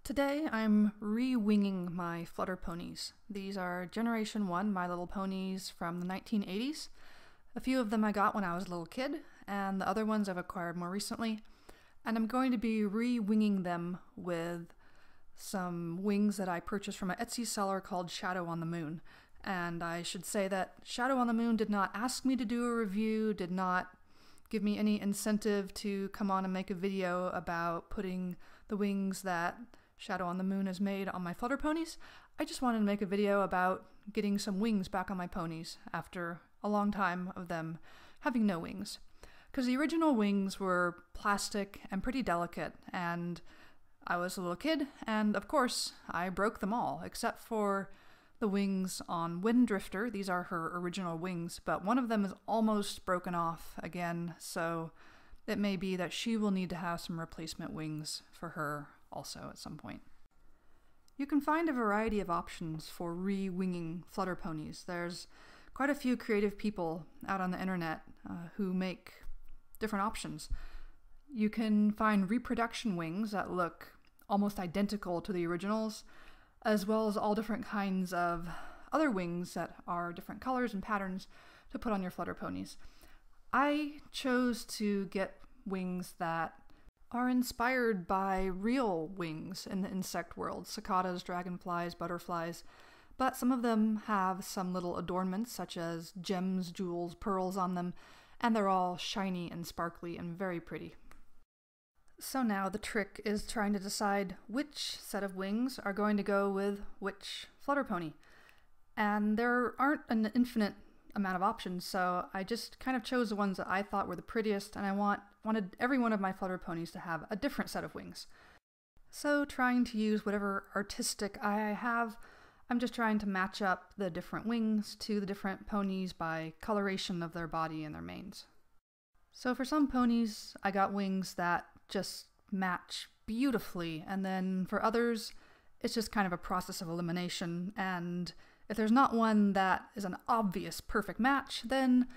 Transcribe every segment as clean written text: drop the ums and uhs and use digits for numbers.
Today I'm re-winging my Flutter ponies. These are Generation 1 My Little Ponies from the 1980s. A few of them I got when I was a little kid, and the other ones I've acquired more recently. And I'm going to be re-winging them with some wings that I purchased from an Etsy seller called Shadow on the Moon. And I should say that Shadow on the Moon did not ask me to do a review, did not give me any incentive to come on and make a video about putting the wings that Shadow on the Moon has made on my Flutter ponies. I just wanted to make a video about getting some wings back on my ponies after a long time of them having no wings. Because the original wings were plastic and pretty delicate, and I was a little kid, and of course I broke them all, except for the wings on Wind Drifter. These are her original wings, but one of them is almost broken off again, so it may be that she will need to have some replacement wings for her also at some point. You can find a variety of options for re-winging Flutter ponies. There's quite a few creative people out on the internet who make different options. You can find reproduction wings that look almost identical to the originals, as well as all different kinds of other wings that are different colors and patterns to put on your Flutter ponies. I chose to get wings that are inspired by real wings in the insect world, cicadas, dragonflies, butterflies, but some of them have some little adornments such as gems, jewels, pearls on them, and they're all shiny and sparkly and very pretty. So now the trick is trying to decide which set of wings are going to go with which Flutter pony. And there aren't an infinite amount of options, so I just kind of chose the ones that I thought were the prettiest, and I wanted every one of my Flutter ponies to have a different set of wings. So trying to use whatever artistic eye I have, I'm just trying to match up the different wings to the different ponies by coloration of their body and their manes. So for some ponies, I got wings that just match beautifully, and then for others, it's just kind of a process of elimination, and if there's not one that is an obvious perfect match, then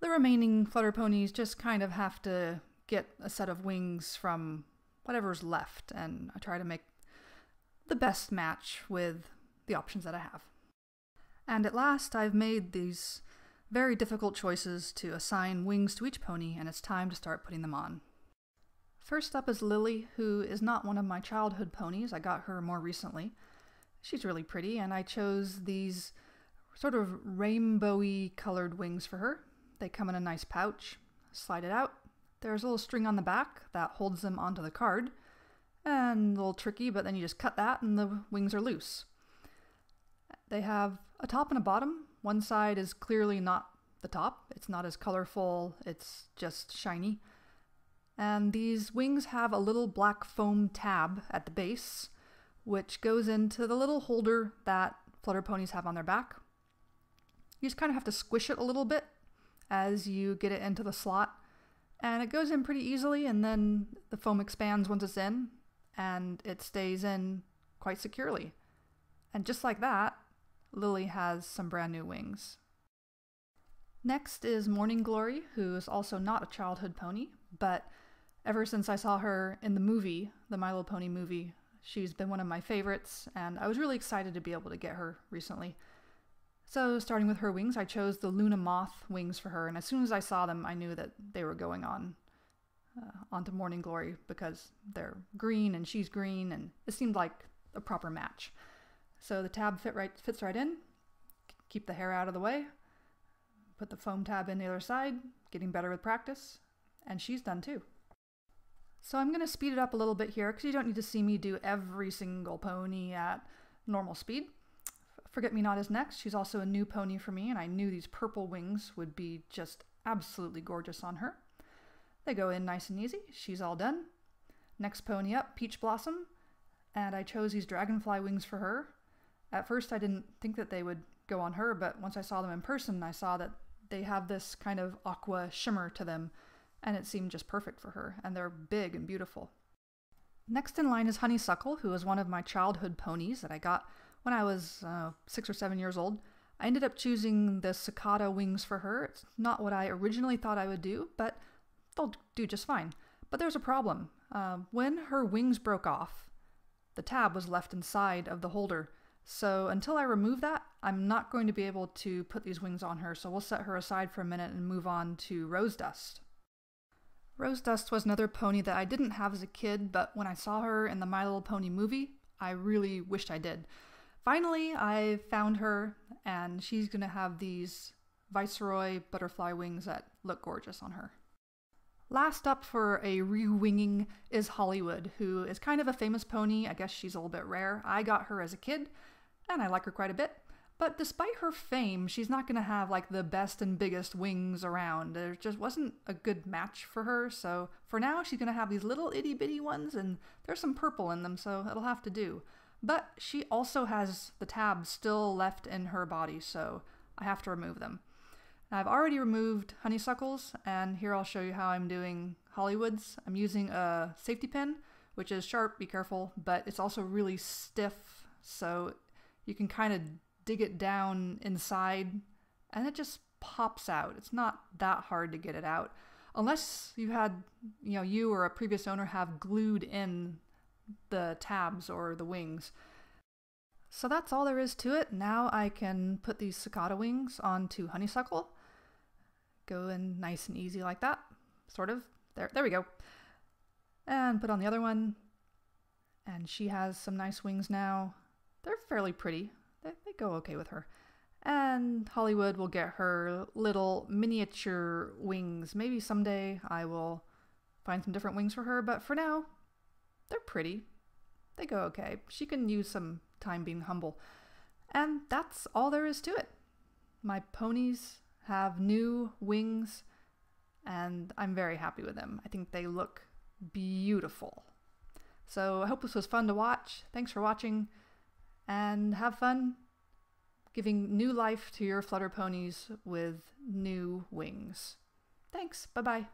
the remaining Flutter ponies just kind of have to get a set of wings from whatever's left, and I try to make the best match with the options that I have. And at last, I've made these very difficult choices to assign wings to each pony, and it's time to start putting them on. First up is Lily, who is not one of my childhood ponies. I got her more recently. She's really pretty, and I chose these sort of rainbowy colored wings for her. They come in a nice pouch. Slide it out. There's a little string on the back that holds them onto the card. And a little tricky, but then you just cut that and the wings are loose. They have a top and a bottom. One side is clearly not the top. It's not as colorful. It's just shiny. And these wings have a little black foam tab at the base, which goes into the little holder that Flutter ponies have on their back. You just kind of have to squish it a little bit as you get it into the slot, and it goes in pretty easily, and then the foam expands once it's in, and it stays in quite securely. And just like that, Lily has some brand new wings. Next is Morning Glory, who is also not a childhood pony, but ever since I saw her in the movie, the My Little Pony movie, she's been one of my favorites, and I was really excited to be able to get her recently. So starting with her wings, I chose the Luna Moth wings for her, and as soon as I saw them, I knew that they were going onto Morning Glory because they're green and she's green, and it seemed like a proper match. So the tab fits right in. Keep the hair out of the way. Put the foam tab in the other side, getting better with practice, and she's done too. So I'm going to speed it up a little bit here because you don't need to see me do every single pony at normal speed. Forget-Me-Not is next. She's also a new pony for me, and I knew these purple wings would be just absolutely gorgeous on her. They go in nice and easy. She's all done. Next pony up, Peach Blossom, and I chose these dragonfly wings for her. At first I didn't think that they would go on her, but once I saw them in person, I saw that they have this kind of aqua shimmer to them, and it seemed just perfect for her, and they're big and beautiful. Next in line is Honeysuckle, who is one of my childhood ponies that I got when I was 6 or 7 years old. I ended up choosing the cicada wings for her. It's not what I originally thought I would do, but they'll do just fine. But there's a problem. When her wings broke off, the tab was left inside of the holder. So until I remove that, I'm not going to be able to put these wings on her, so we'll set her aside for a minute and move on to Rose Dust. Rose Dust was another pony that I didn't have as a kid, but when I saw her in the My Little Pony movie, I really wished I did. Finally, I found her, and she's going to have these Viceroy butterfly wings that look gorgeous on her. Last up for a re-winging is Hollywood, who is kind of a famous pony. I guess she's a little bit rare. I got her as a kid, and I like her quite a bit. But despite her fame, she's not going to have like the best and biggest wings around. There just wasn't a good match for her, so for now she's going to have these little itty bitty ones, and there's some purple in them, so it'll have to do. But she also has the tabs still left in her body, so I have to remove them. I've already removed honeysuckles, and here I'll show you how I'm doing Hollywoods. I'm using a safety pin, which is sharp, be careful, but it's also really stiff, so you can kind of dig it down inside, and it just pops out. It's not that hard to get it out, unless you had, you or a previous owner have glued in the tabs or the wings. So that's all there is to it. Now I can put these cicada wings onto Honeysuckle. Go in nice and easy like that, sort of. There we go. And put on the other one. And she has some nice wings now. They're fairly pretty. They go okay with her. And Hollywood will get her little miniature wings. Maybe someday I will find some different wings for her, but for now, they're pretty. They go okay. She can use some time being humble. And that's all there is to it. My ponies have new wings, and I'm very happy with them. I think they look beautiful. So I hope this was fun to watch. Thanks for watching, and have fun giving new life to your Flutter ponies with new wings. Thanks. Bye-bye.